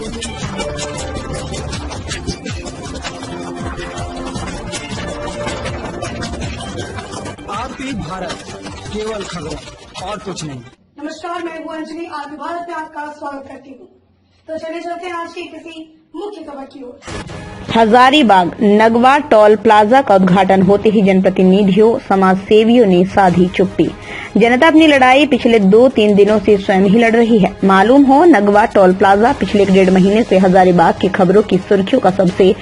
RP Bharat, केवल खबरें और कुछ नहीं। नमस्कार, मैं हूँ अंजलि। आरपी भारत में आपका स्वागत करती हूँ। तो चलिए चलते हैं आज की किसी मुख्य खबर की ओर। हजारीबाग नगवा टोल प्लाजा का उद्घाटन होते ही जनप्रतिनिधियों, समाज सेवियों ने साधी चुप्पी। जनता अपनी लड़ाई पिछले 2-3 दिनों से स्वयं ही लड़ रही है। मालूम हो, नगवा टोल प्लाजा पिछले 1.5 महीने से हजारीबाग की खबरों की सुर्खियों का सबसे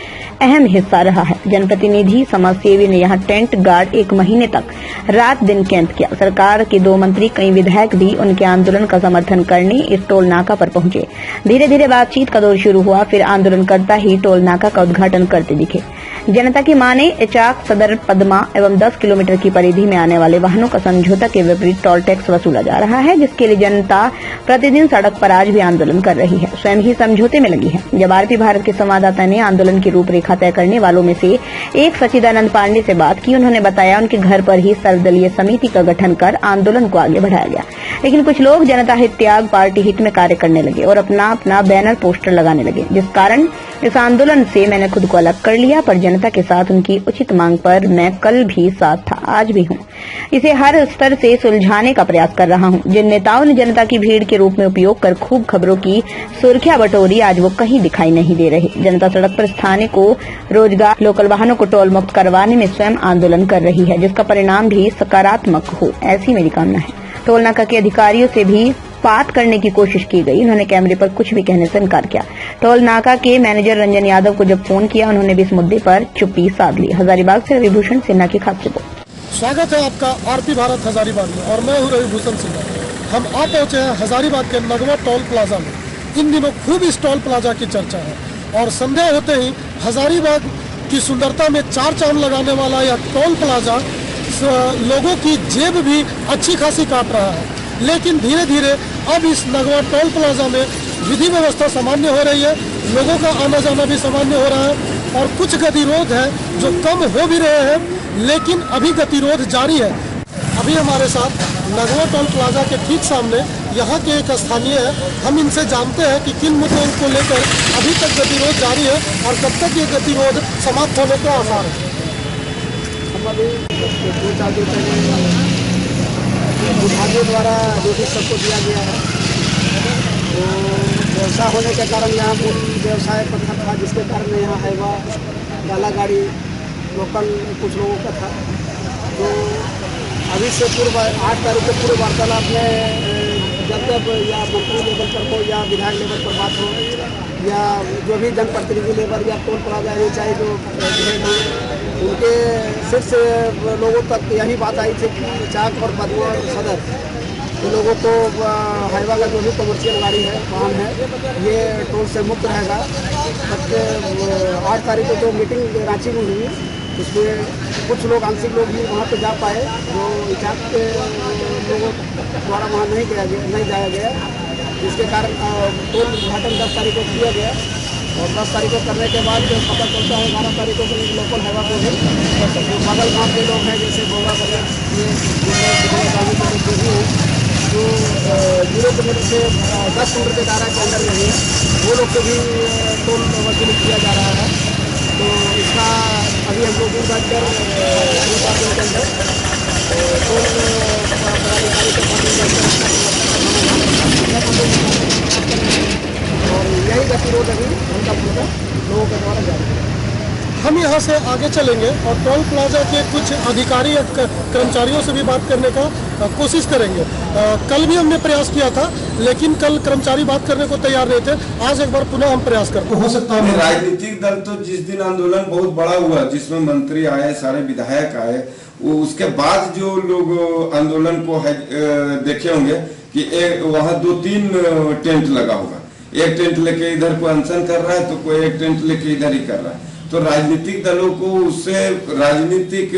अहम हिस्सा रहा है। जनप्रतिनिधि, समाज सेवी ने यहां टेंट गार्ड 1 महीने तक रात दिन कैंप किया। सरकार के 2 मंत्री, कई विधायक भी उनके आंदोलन का समर्थन करने इस टोल नाका पर पहुंचे। धीरे धीरे बातचीत का दौर शुरू हुआ, फिर आंदोलनकर्ता ही टोल नाका का उद्घाटन करते दिखे। जनता की माने, इचाक, सदर, पदमा एवं 10 किलोमीटर की परिधि में आने वाले वाहनों का समझौता के विपरीत टोल टैक्स वसूला जा रहा है, जिसके लिए जनता प्रतिदिन सड़क पर आज भी आंदोलन कर रही है, स्वयं ही समझौते में लगी है। जब आरपी भारत के संवाददाता ने आंदोलन की रूपरेखा तय करने वालों में से एक सचिदानंद पांडे से बात की, उन्होंने बताया उनके घर पर ही सर्वदलीय समिति का गठन कर आंदोलन को आगे बढ़ाया गया। लेकिन कुछ लोग जनता हित त्याग, पार्टी हित में कार्य करने लगे और अपना अपना बैनर पोस्टर लगाने लगे, जिस कारण इस आंदोलन से मैंने खुद को अलग कर लिया। पर जनता के साथ उनकी उचित मांग पर मैं कल भी साथ था, आज भी हूं। इसे हर स्तर से सुलझाने का प्रयास कर रहा हूं। जिन नेताओं ने जनता की भीड़ के रूप में उपयोग कर खूब खबरों की सुर्खियां बटोरी, आज वो कहीं दिखाई नहीं दे रहे। जनता सड़क पर स्थानीय को रोजगार, लोकल वाहनों को टोल मुक्त करवाने में स्वयं आंदोलन कर रही है, जिसका परिणाम भी सकारात्मक हो, ऐसी मेरी कामना है। टोल नाका के अधिकारियों से भी बात करने की कोशिश की गई, उन्होंने कैमरे पर कुछ भी कहने से इनकार किया। टोल नाका के मैनेजर रंजन यादव को जब फोन किया, उन्होंने भी इस मुद्दे पर चुप्पी साध ली। हजारीबाग से रविभूषण सिन्हा की खास रिपोर्ट। स्वागत है आपका आरपी भारत हजारीबाग में, और मैं हूँ रविभूषण सिन्हा। हम आ पहुंचे हैं हजारीबाग के नगवा टोल प्लाजा में। इन दिनों खूब इस टोल प्लाजा की चर्चा है और संध्या होते ही हजारीबाग की सुंदरता में 4 चांद लगाने वाला यह टोल प्लाजा लोगों की जेब भी अच्छी खासी काट रहा है। लेकिन धीरे धीरे अब इस नगवा टोल प्लाजा में विधि व्यवस्था सामान्य हो रही है, लोगों का आना जाना भी सामान्य हो रहा है और कुछ गतिरोध है जो कम हो भी रहे हैं, लेकिन अभी गतिरोध जारी है। अभी हमारे साथ नगवा टोल प्लाजा के ठीक सामने यहाँ के एक स्थानीय है, हम इनसे जानते हैं कि किन मुद्दों को लेकर अभी तक गतिरोध जारी है और कब तक ये गतिरोध समाप्त होने के आसार है। हम अभी 2-4 दिन पहले विभागों द्वारा नोटिस सबको दिया गया है। तो व्यवसाय होने के कारण यहाँ पूरी व्यवसाय पत्थर था, जिसके कारण यहाँ हाईवा, डाला गाड़ी, लोकल कुछ लोगों का था। तो अभी से पूर्व 8 तारीख के पूर्व वार्तालाप में जब या मंत्री लेवल पर हो या विधायक लेवल पर बात हो या जो भी जनप्रतिनिधि लेवल या टोल प्लाजा है, चाहे जो हेड हो, उनके शीर्ष लोगों तक यही बात आई थी कि चाक और पदमा और सदर लोगों को हाईवा का जो भी कमर्शियल गाड़ी है, वाहन है, ये टोल से मुक्त रहेगा। बट 8 तारीख को जो मीटिंग रांची में हुई, उसमें कुछ लोग, आंशिक लोग भी वहाँ पे जा पाए, जो इचाक के लोगों द्वारा वहाँ नहीं जाया गया, जिसके कारण टोल उद्घाटन 10 तारीख को किया गया। और 10 तारीख को करने के बाद जो पता चलता है 11 तारीख को लोकल हाईवा को भी जो बगल गाँव के लोग हैं, जैसे बोरा बगल जो 0 किलोमीटर से 10 किलोमीटर के दायरा के अंदर में है, वो लोग को भी टोल वसूली किया जा रहा है। तो इसका अभी हम लोग बैठ कर के अंदर टोल पदाधिकारी और यही गतिरोध अभी उनका पूरा लोगों के द्वारा जारी है। हम यहाँ से आगे चलेंगे और टोल प्लाजा के कुछ अधिकारी या कर्मचारियों से भी बात करने का कोशिश करेंगे। कल भी हमने प्रयास किया था, लेकिन कल कर्मचारी बात करने को तैयार नहीं थे। आज एक बार पुनः हम प्रयास करते हो सकता है। राजनीतिक दल तो जिस दिन आंदोलन बहुत बड़ा हुआ, जिसमें मंत्री आए, सारे विधायक आए, वो उसके बाद जो लोग आंदोलन को देखे होंगे कि वहाँ 2-3 टेंट लगा होगा। एक टेंट लेके इधर कोई अनशन कर रहा है तो कोई एक टेंट लेके इधर ही कर रहा है। तो राजनीतिक दलों को उससे राजनीतिक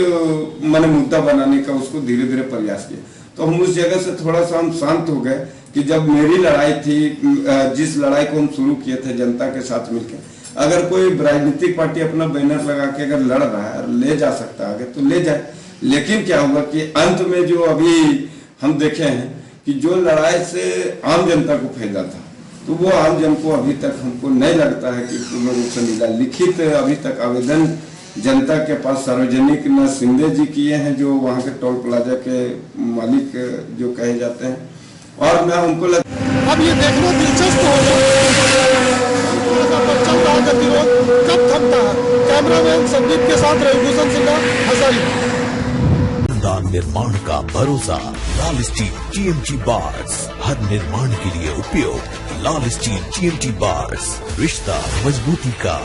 मुद्दा बनाने का उसको धीरे धीरे प्रयास किया। तो हम उस जगह से थोड़ा सा हम शांत हो गए कि जब मेरी लड़ाई थी, जिस लड़ाई को हम शुरू किए थे जनता के साथ मिलकर, अगर कोई राजनीतिक पार्टी अपना बैनर लगा के अगर लड़ रहा है और ले जा सकता है आगे तो ले जाए। लेकिन क्या हुआ कि अंत में जो अभी हम देखे हैं कि जो लड़ाई से आम जनता को फायदा था तो वो आमजन को अभी तक हमको नहीं लगता है कि लोगों से मिला। लिखित अभी तक आवेदन जनता के पास सार्वजनिक न शिंदे जी किए हैं, जो वहाँ के टोल प्लाजा के मालिक जो कहे जाते हैं, और मैं उनको अब ये देखना दिलचस्प होगा चल रहा गतिरोध कब थमता है। कैमरामैन संदीप के साथ रविभूषण सिन्हा, हजारीबाग। निर्माण का भरोसा लाल स्टील TMT बार्स, हर निर्माण के लिए उपयोग लाल स्टील TMT बार्स, रिश्ता मजबूती का।